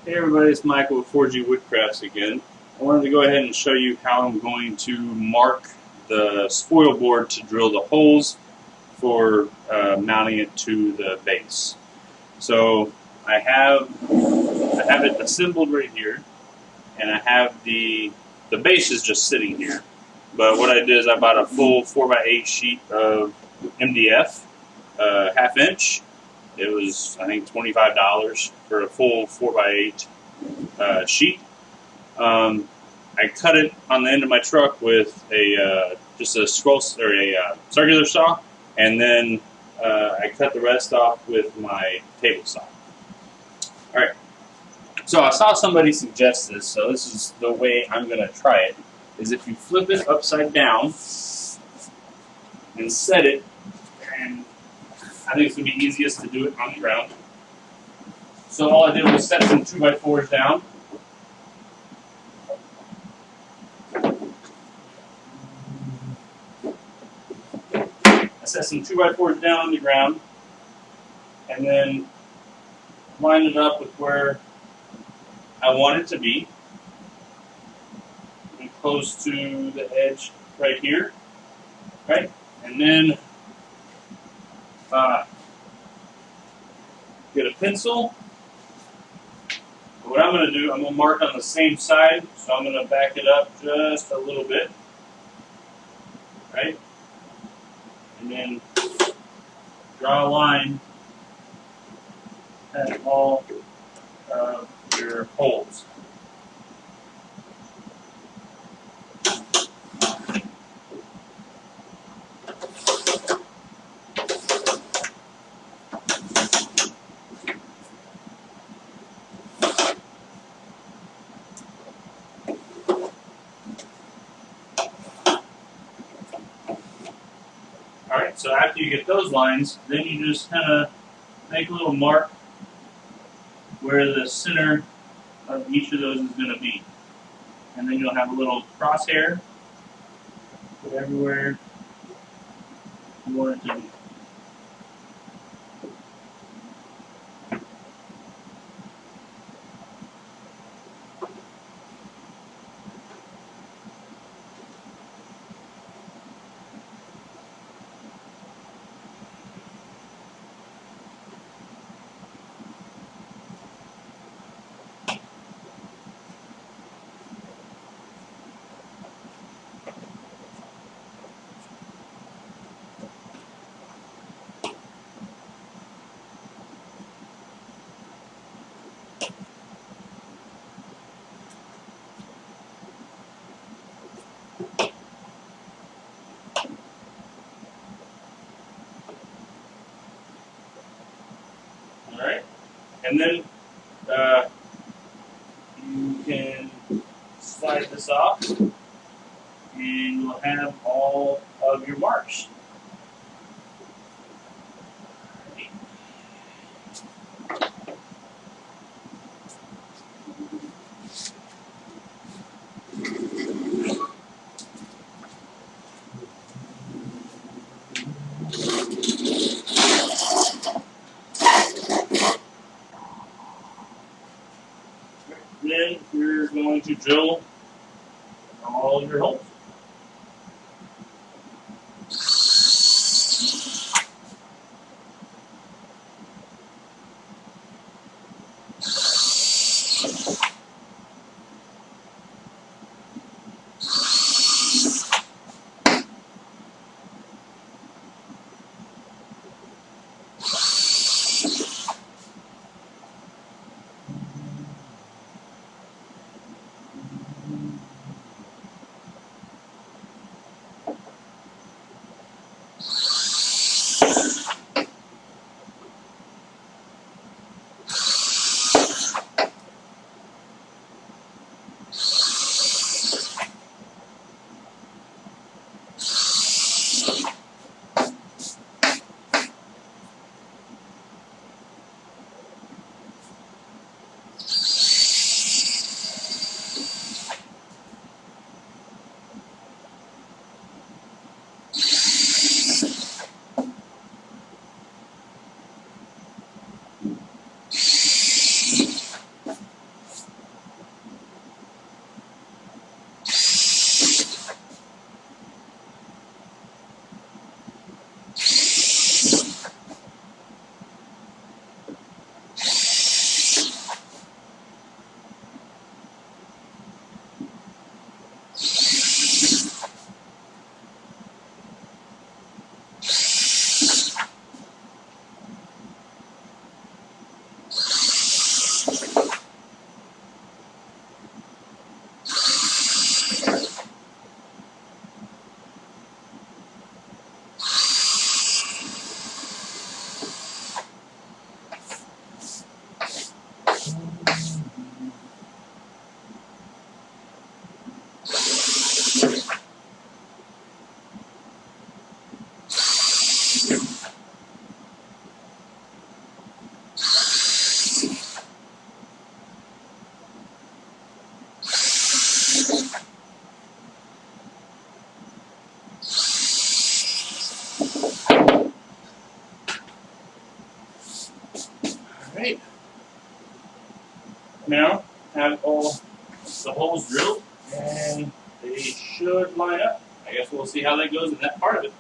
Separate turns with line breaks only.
Hey everybody, it's Michael with 4G Woodcrafts again. I wanted to go ahead and show you how I'm going to mark the spoil board to drill the holes for mounting it to the base. So I have it assembled right here, and I have the base is just sitting here. But what I did is I bought a full 4x8 sheet of MDF, half inch. It was, I think, $25 for a full 4x8 sheet. I cut it on the end of my truck with just a scroll or a circular saw, and then I cut the rest off with my table saw. All right. So I saw somebody suggest this, so this is the way I'm going to try it. Is if you flip it upside down and set it, and I think it's going to be easiest to do it on the ground. So all I did was set some 2x4s down. I set some 2x4s down on the ground, and then line it up with where I want it to be, and close to the edge right here, right? And then get a pencil. What I'm going to do, I'm going to mark on the same side, so I'm going to back it up just a little bit, right? And then draw a line at all of your holes. Alright, so after you get those lines, then you just kind of make a little mark where the center of each of those is going to be. And then you'll have a little crosshair for everywhere you want it to be. Alright, and then you can slide this off, and you'll have all of your marks. Then you're going to drill all of your holes. Alright. Now, have all the holes drilled, and they should line up. I guess we'll see how that goes in that part of it.